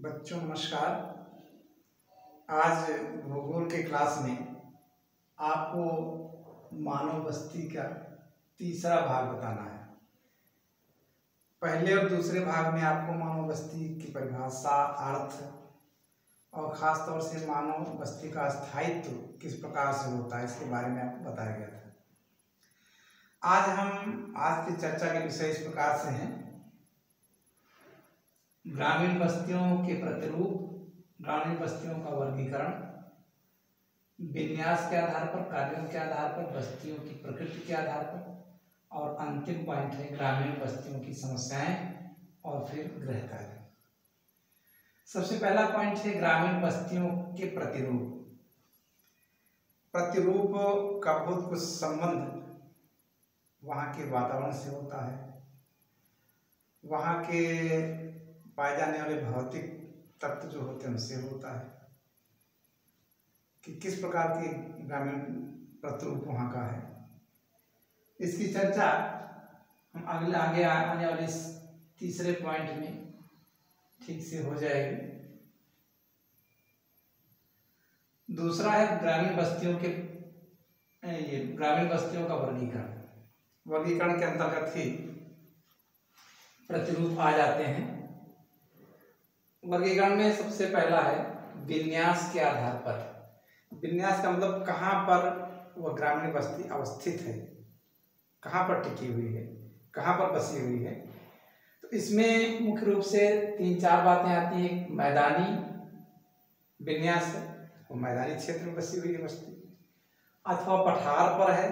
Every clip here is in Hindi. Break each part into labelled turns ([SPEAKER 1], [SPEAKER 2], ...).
[SPEAKER 1] बच्चों नमस्कार। आज भूगोल के क्लास में आपको मानव बस्ती का तीसरा भाग बताना है। पहले और दूसरे भाग में आपको मानव बस्ती की परिभाषा, अर्थ और ख़ास तौर से मानव बस्ती का स्थायित्व किस प्रकार से होता है इसके बारे में आपको बताया गया था। आज की चर्चा के विषय इस प्रकार से हैं: ग्रामीण बस्तियों के प्रतिरूप, ग्रामीण बस्तियों का वर्गीकरण, विन्यास के आधार पर, कार्यों के आधार पर, बस्तियों की प्रकृति के आधार पर, और अंतिम पॉइंट है ग्रामीण बस्तियों की समस्याएं और फिर गृह कार्य। सबसे पहला पॉइंट है ग्रामीण बस्तियों के प्रतिरूप। प्रतिरूप का बहुत कुछ संबंध वहाँ के वातावरण से होता है, वहाँ के पाए जाने वाले भौतिक तत्व जो होते हैं उनसे होता है कि किस प्रकार के ग्रामीण प्रतिरूप वहाँ का है। इसकी चर्चा हम आगे आने वाले तीसरे पॉइंट में ठीक से हो जाएगी। दूसरा है ग्रामीण बस्तियों का वर्गीकरण। वर्गीकरण के अंतर्गत ही प्रतिरूप आ जाते हैं। वर्गीकरण में सबसे पहला है विन्यास के आधार पर। विन्यास का मतलब कहाँ पर वह ग्रामीण बस्ती अवस्थित है, कहाँ पर टिकी हुई है, कहाँ पर बसी हुई है। तो इसमें मुख्य रूप से 3-4 बातें आती हैं। एक मैदानी विन्यास है, वो मैदानी क्षेत्र में बसी हुई है बस्ती, अथवा पठार पर है,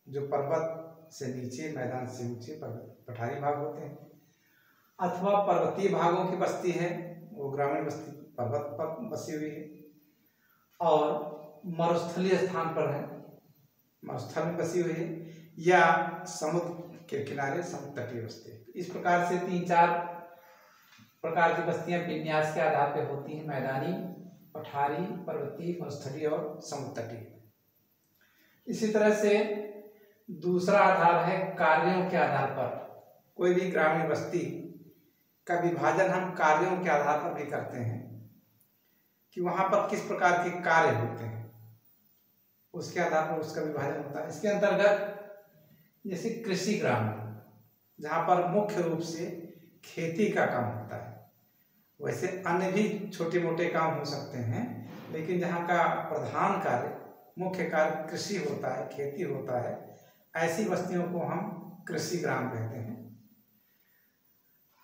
[SPEAKER 1] जो पर्वत से नीचे, मैदान से ऊंचे पठारी भाग होते हैं, अथवा पर्वतीय भागों की बस्ती है, वो ग्रामीण बस्ती पर्वत पर बसी हुई है, और मरुस्थलीय स्थान पर है, मरुस्थल में बसी हुई है, या समुद्र के किनारे समुद्र तटीय बस्ती। इस प्रकार से 3-4 प्रकार की बस्तियां विन्यास के आधार पर होती हैं: मैदानी, पठारी, पर्वतीय, मरुस्थलीय और समुद्र तटीय। इसी तरह से दूसरा आधार है कार्यों के आधार पर। कोई भी ग्रामीण बस्ती का विभाजन हम कार्यों के आधार पर भी करते हैं कि वहां पर किस प्रकार के कार्य होते हैं, उसके आधार पर उसका विभाजन होता है। इसके अंतर्गत जैसे कृषि ग्राम, जहाँ पर मुख्य रूप से खेती का काम होता है, वैसे अन्य भी छोटे मोटे काम हो सकते हैं, लेकिन जहाँ का प्रधान कार्य, मुख्य कार्य कृषि होता है, खेती होता है, ऐसी बस्तियों को हम कृषि ग्राम कहते हैं।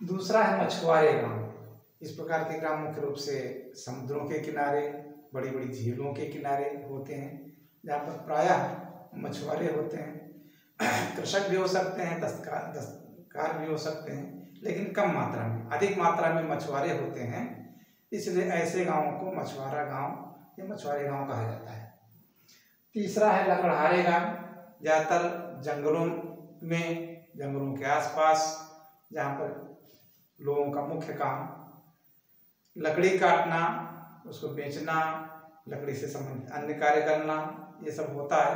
[SPEAKER 1] दूसरा है मछुआरे ग्राम। इस प्रकार के ग्राम मुख्य रूप से समुद्रों के किनारे, बड़ी बड़ी झीलों के किनारे होते हैं, जहाँ पर प्रायः मछुआरे होते हैं। कृषक भी हो सकते हैं, दस्तकार भी हो सकते हैं, लेकिन कम मात्रा में। अधिक मात्रा में मछुआरे होते हैं, इसलिए ऐसे गांवों को मछुआरा गांव या मछुआरे गांव कहा जाता है। तीसरा है लकड़हारे गांव। ज़्यादातर जंगलों के आसपास, जहाँ पर लोगों का मुख्य काम लकड़ी काटना, उसको बेचना, लकड़ी से संबंधित अन्य कार्य करना, ये सब होता है।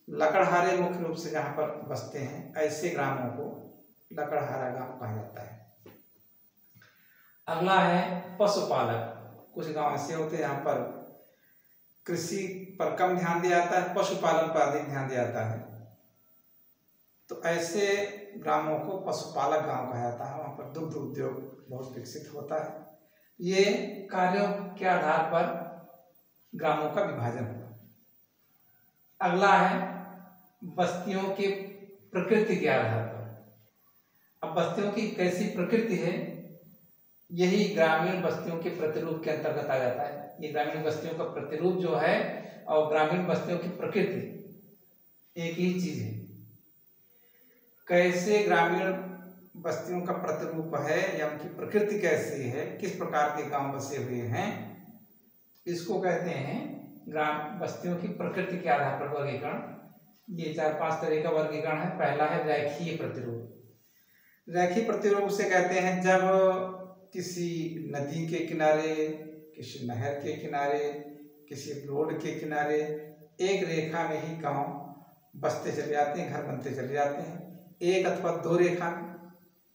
[SPEAKER 1] लकड़हारे मुख्य रूप से जहाँ पर बसते हैं, ऐसे ग्रामों को लकड़हारा गांव कहा जाता है। अगला है पशुपालक। कुछ गांव ऐसे होते हैं जहाँ पर कृषि पर कम ध्यान दिया जाता है, पशुपालन पर अधिक ध्यान दिया जाता है, तो ऐसे ग्रामों को पशुपालक गांव कहा जाता है। वहाँ पर दुग्ध उद्योग बहुत विकसित होता है। ये कार्यों के आधार पर ग्रामों का विभाजन होता है। अगला है बस्तियों के प्रकृति के आधार पर। अब बस्तियों की कैसी प्रकृति है, यही ग्रामीण बस्तियों के प्रतिरूप के अंतर्गत आ जाता है। ये ग्रामीण बस्तियों का प्रतिरूप जो है और ग्रामीण बस्तियों की प्रकृति एक ही चीज है। कैसे ग्रामीण बस्तियों का प्रतिरूप है या उनकी प्रकृति कैसी है, किस प्रकार के गांव बसे हुए हैं, इसको कहते हैं ग्राम बस्तियों की प्रकृति के आधार पर वर्गीकरण। ये 4-5 तरह का वर्गीकरण है। पहला है रेखीय प्रतिरूप। रेखीय प्रतिरूप उसे कहते हैं जब किसी नदी के किनारे, किसी नहर के किनारे, किसी रोड के किनारे एक रेखा में ही गांव बसते चले जाते हैं, घर बनते चले जाते हैं। एक अथवा 2 रेखा,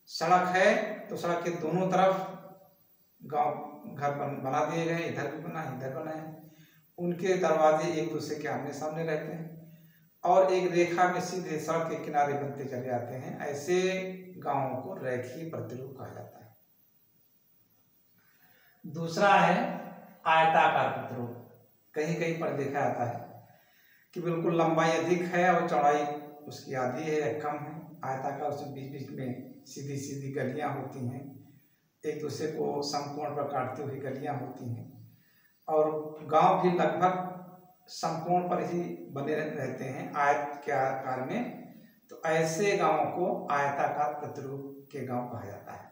[SPEAKER 1] सड़क है तो सड़क के दोनों तरफ गांव घर बना दिए गए, इधर भी बना इधर बना है, उनके दरवाजे एक दूसरे के आमने सामने रहते हैं और एक रेखा में सीधे सड़क के किनारे बनते चले जाते हैं। ऐसे गांवों को रेखीय प्रतिरूप कहा जाता है। दूसरा है आयताकार प्रतिरूप। कहीं कहीं पर देखा जाता है कि बिल्कुल लंबाई अधिक है और चौड़ाई उसकी आधी है या कम है। आयताकार, उसमें बीच बीच में सीधी सीधी गलियां होती हैं, एक दूसरे को समकोण पर काटती हुई गलियां होती हैं और गांव भी लगभग समकोण पर ही बने रहते हैं आयत के आकार में। तो ऐसे गांवों को आयताकार प्रतिरूप के गांव कहा जाता है।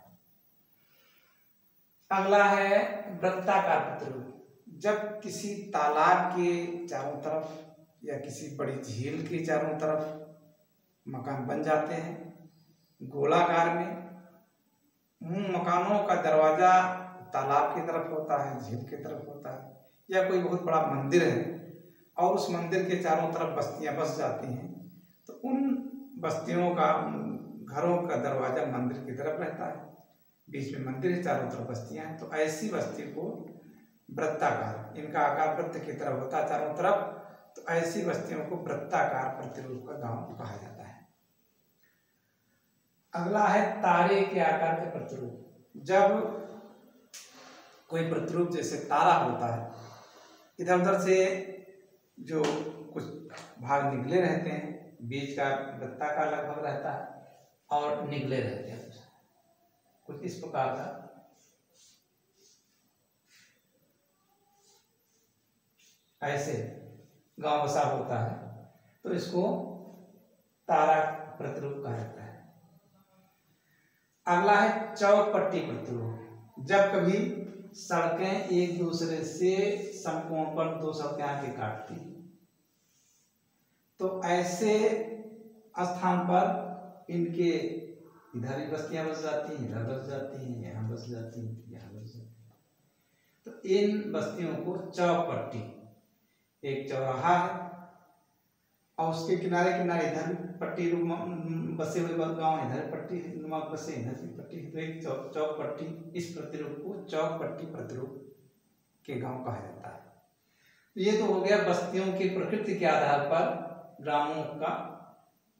[SPEAKER 1] अगला है वृत्ताकार प्रतिरूप। जब किसी तालाब के चारों तरफ या किसी बड़ी झील के चारों तरफ मकान बन जाते हैं गोलाकार में, उन मकानों का दरवाजा तालाब की तरफ होता है, झील की तरफ होता है, या कोई बहुत बड़ा मंदिर है और उस मंदिर के चारों तरफ बस्तियां बस जाती हैं, तो उन बस्तियों का, घरों का दरवाजा मंदिर की तरफ रहता है, बीच में मंदिर है, चारों तरफ बस्तियां हैं। तो ऐसी बस्ती को वृत्ताकार, इनका आकार वृत्त की तरफ होता है चारों तरफ, तो ऐसी बस्तियों को वृत्ताकार प्रतिरूप का गांव कहा जाता है। अगला है तारे के आकार के प्रतिरूप। जब कोई प्रतिरूप जैसे तारा होता है, इधर उधर से जो कुछ भाग निकले रहते हैं, बीच का वृत्ताकार लगभग रहता है और निकले रहते हैं कुछ इस प्रकार का। ऐसे गांव बसा होता है, तो इसको तारा प्रतिरूप कहा जाता है। अगला है चौपट्टी प्रतिरूप। जब कभी सड़कें एक दूसरे से समकोण पर दो सड़कें आके काटती, तो ऐसे स्थान पर इनके इधर ही बस्तियां बस जाती हैं, इधर बस जाती हैं, यहाँ बस जाती हैं, यहाँ बस जाती हैं। तो इन बस्तियों को चौपट्टी, एक चौराहा है और उसके किनारे किनारे इधर पट्टी बसे हुए गांव, इधर पट्टी बसे, इधर की पट्टी, तो एक चौपट्टी, इस प्रतिरूप को चौपट्टी प्रतिरूप के गांव कहा जाता है। ये तो हो गया बस्तियों की प्रकृति के आधार पर ग्रामों का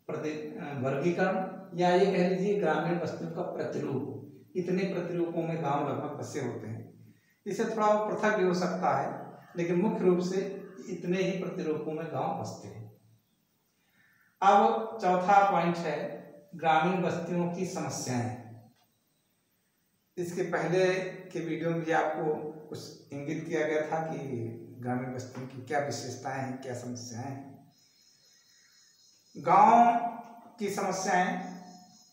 [SPEAKER 1] वर्गीकरण, या ये कह लीजिए ग्रामीण बस्तियों का प्रतिरूप। इतने प्रतिरूपों में गांव लगभग बसे होते हैं। इससे थोड़ा पृथक भी हो सकता है, लेकिन मुख्य रूप से इतने ही प्रतिरूपों में गांव बसते हैं। अब चौथा पॉइंट है ग्रामीण बस्तियों की समस्याएं। इसके पहले के वीडियो में भी आपको कुछ इंगित किया गया था कि ग्रामीण बस्तियों की क्या विशेषताएं हैं, क्या समस्याएं हैं। गांव की समस्याएं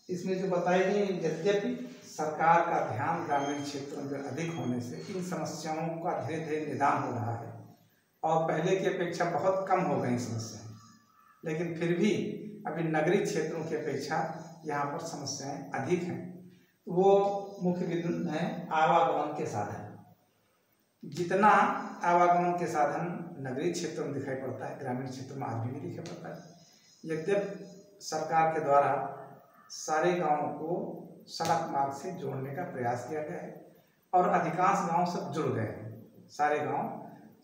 [SPEAKER 1] इसमें जो बताई गई, यद्यपि सरकार का ध्यान ग्रामीण क्षेत्रों में अधिक होने से इन समस्याओं का धीरे धीरे निदान हो रहा है और पहले की अपेक्षा बहुत कम हो गई समस्याएं, लेकिन फिर भी अभी नगरीय क्षेत्रों की अपेक्षा यहाँ पर समस्याएं अधिक हैं। वो मुख्य बिंदु है आवागमन के साधन। जितना आवागमन के साधन नगरीय क्षेत्रों में दिखाई पड़ता है, ग्रामीण क्षेत्रों में आज भी नहीं दिखाई पड़ता है। यद्यपि सरकार के द्वारा सारे गांवों को सड़क मार्ग से जोड़ने का प्रयास किया गया है और अधिकांश गांव सब जुड़ गए हैं। सारे गांव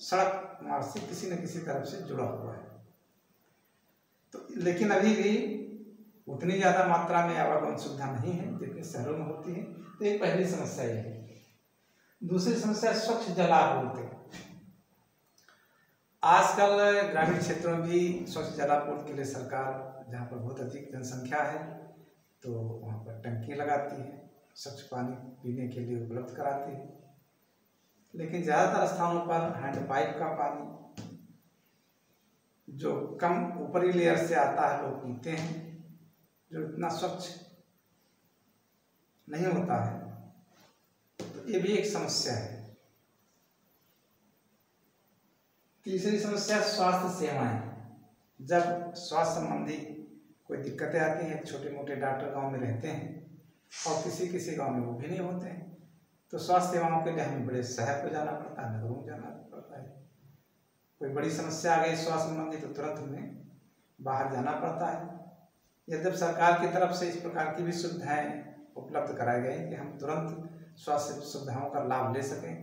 [SPEAKER 1] सड़क मार्ग से किसी न किसी तरफ से जुड़ा हुआ है। तो लेकिन अभी भी उतनी ज़्यादा मात्रा में आवागमन सुविधा नहीं है जितनी शहरों में होती है। तो एक पहली समस्या ये है। दूसरी समस्या स्वच्छ जलापूर्ति। आजकल ग्रामीण क्षेत्रों में भी स्वच्छ जलापूर्ति के लिए सरकार, जहाँ पर बहुत अधिक जनसंख्या है, तो वहाँ पर टंकी लगाती है, स्वच्छ पानी पीने के लिए उपलब्ध कराती है। लेकिन ज़्यादातर स्थानों पर हैंडपाइप का पानी जो कम ऊपरी लेयर से आता है लोग पीते हैं, जो इतना स्वच्छ नहीं होता है। तो ये भी एक समस्या है। तीसरी समस्या स्वास्थ्य सेवाएं। जब स्वास्थ्य संबंधी कोई दिक्कतें आती हैं, छोटे मोटे डॉक्टर गांव में रहते हैं और किसी गांव में वो भी नहीं होते हैं, तो स्वास्थ्य सेवाओं के लिए हमें बड़े शहर को जाना पड़ता है, नगरों में जाना पड़ता है। कोई बड़ी समस्या आ गई स्वास्थ्य संबंधी तो तुरंत हमें बाहर जाना पड़ता है। यद्यपि सरकार की तरफ से इस प्रकार की भी सुविधाएं उपलब्ध कराई गई कि हम तुरंत स्वास्थ्य सुविधाओं का लाभ ले सकें।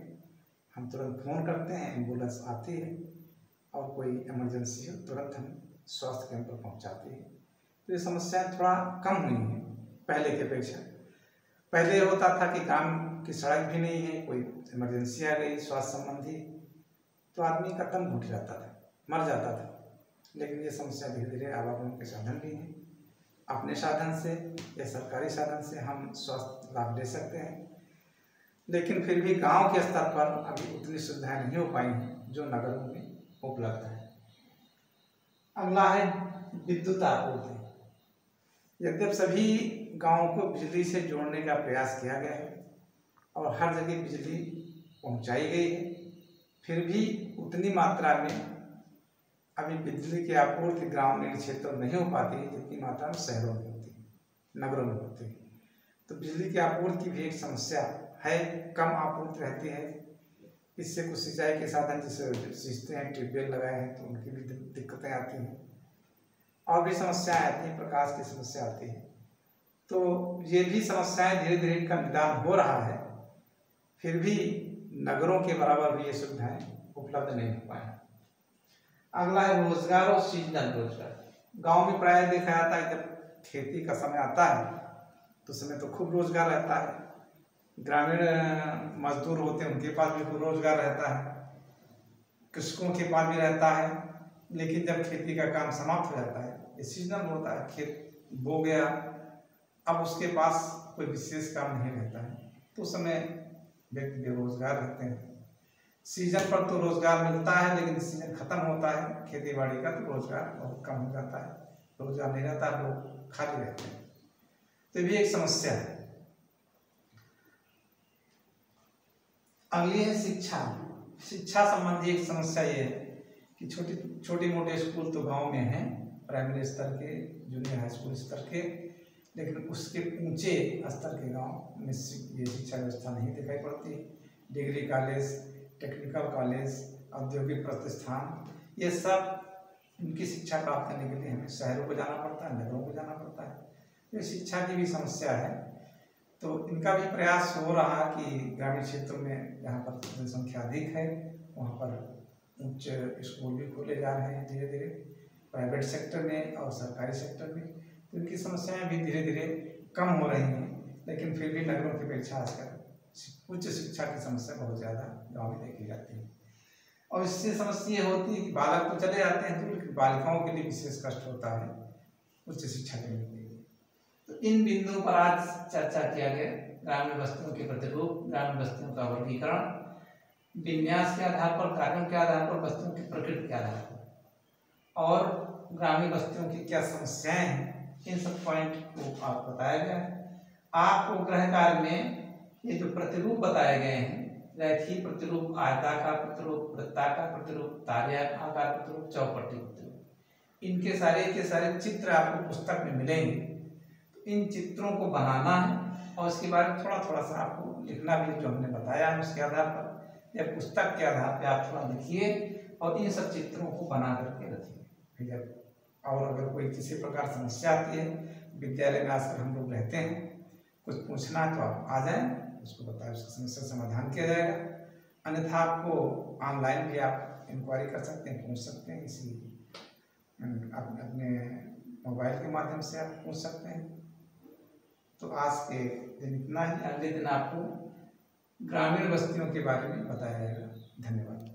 [SPEAKER 1] हम तुरंत फ़ोन करते हैं, एम्बुलेंस आती है और कोई इमरजेंसी हो तुरंत हम स्वास्थ्य केंद्र पर पहुंचाती है। तो ये समस्याएं थोड़ा कम हुई हैं पहले की अपेक्षा। पहले होता था कि गांव की सड़क भी नहीं है, कोई इमरजेंसी आ गई स्वास्थ्य संबंधी तो आदमी का दम घुट जाता था, मर जाता था। लेकिन ये समस्या धीरे धीरे आवागमन के साधन भी हैं, अपने साधन से या सरकारी साधन से हम स्वास्थ्य लाभ ले सकते हैं। लेकिन फिर भी गांव के स्तर पर अभी उतनी सुविधाएं नहीं हो पाई हैं जो नगरों में उपलब्ध है। अगला है विद्युत आपूर्ति। यद्यप सभी गांवों को बिजली से जोड़ने का प्रयास किया गया है और हर जगह बिजली पहुंचाई गई है, फिर भी उतनी मात्रा में अभी बिजली की आपूर्ति ग्रामीण क्षेत्रों में नहीं हो पाती है जितनी मात्रा में शहरों में होती है, नगरों में होती है। तो बिजली की आपूर्ति भी एक समस्या है, कम आपूर्ति रहती है। इससे कुछ सिंचाई के साधन जिसे सींचते हैं, ट्यूबवेल लगाए हैं तो उनकी भी दिक्कतें आती हैं और भी समस्याएं आती हैं, प्रकाश की समस्या आती है। तो ये भी समस्याएं धीरे धीरे इनका निदान हो रहा है, फिर भी नगरों के बराबर भी ये सुविधाएं उपलब्ध नहीं हो पाए। अगला है रोजगार और सीजनल रोजगार। गांव में प्राय देखा जाता है जब खेती का समय आता है तो समय तो खूब रोजगार रहता है, ग्रामीण मजदूर होते हैं उनके पास भी खूब रोजगार रहता है, कृषकों के पास भी रहता है। लेकिन जब खेती का काम समाप्त हो जाता है, ये सीजनल होता है, खेत बो गया, अब उसके पास कोई विशेष काम नहीं रहता है तो उस समय व्यक्ति बेरोजगार रहते हैं। सीजन पर तो रोजगार मिलता है लेकिन सीजन खत्म होता है खेती बाड़ी का तो रोजगार बहुत कम हो जाता है, रोजगार नहीं रहता, लोग खाली रहते हैं। तो ये भी एक समस्या है। अगली है शिक्षा। शिक्षा संबंधी एक समस्या ये है कि छोटे मोटे स्कूल तो गांव में हैं, प्राइमरी स्तर के, जूनियर हाई स्कूल स्तर के, लेकिन उसके ऊंचे स्तर के गांव में ये शिक्षा व्यवस्था नहीं दिखाई पड़ती। डिग्री कॉलेज, टेक्निकल कॉलेज, औद्योगिक प्रतिष्ठान, ये सब उनकी शिक्षा प्राप्त करने के लिए हमें शहरों को जाना पड़ता है, नगरों को जाना पड़ता है। ये शिक्षा की भी समस्या है। तो इनका भी प्रयास हो रहा कि ग्रामीण क्षेत्रों में जहाँ पर जनसंख्या अधिक है वहाँ पर उच्च स्कूल भी खोले जा रहे हैं धीरे धीरे, प्राइवेट सेक्टर में और सरकारी सेक्टर में। तो इनकी समस्याएं भी धीरे धीरे कम हो रही हैं, लेकिन फिर भी नगरों की अपेक्षा आजकल उच्च शिक्षा की समस्या बहुत ज़्यादा गाँव में देखी जाती है। और इससे समस्या होती है कि बालक तो चले जाते हैं तो लेकिन बालिकाओं के लिए विशेष कष्ट होता है उच्च शिक्षा लेने के लिए। तो इन बिंदुओं पर आज चर्चा किया गया। ग्रामीण बस्तियों के प्रतिरूप, ग्रामीण बस्तियों का वर्गीकरण, विन्यास के आधार पर, कार्यों के आधार पर, बस्तियों की प्रकृति के आधार पर और ग्रामीण बस्तियों की क्या समस्याएं हैं, इन सब पॉइंट को आप बताया गया है। आपको गृह कार्य में ये जो प्रतिरूप बताए गए हैं, रैखिक प्रतिरूप, आयताकार प्रतिरूप, वृत्ताकार प्रतिरूप, ताराकार प्रतिरूप, चौपट्टी प्रतिरूप, इनके सारे के सारे चित्र आपको पुस्तक में मिलेंगे। तो इन चित्रों को बनाना है और उसके बारे में थोड़ा थोड़ा सा आपको लिखना भी, जो हमने बताया है उसके आधार पर या पुस्तक के आधार पर आप थोड़ा लिखिए और इन सब चित्रों को बना करके रखिए। और अगर कोई किसी प्रकार समस्या आती है, विद्यालय में आजकल हम लोग रहते हैं, कुछ पूछना है तो आप आ जाएं, उसको बताएं, उसका समस्या समाधान किया जाएगा। अन्यथा आपको ऑनलाइन भी आप इंक्वायरी कर सकते हैं, पूछ सकते हैं, इसी अपने मोबाइल के माध्यम से आप पूछ सकते हैं। तो आज के दिन इतना ही, अगले दिन आपको ग्रामीण बस्तियों के बारे में बताया जाएगा। धन्यवाद।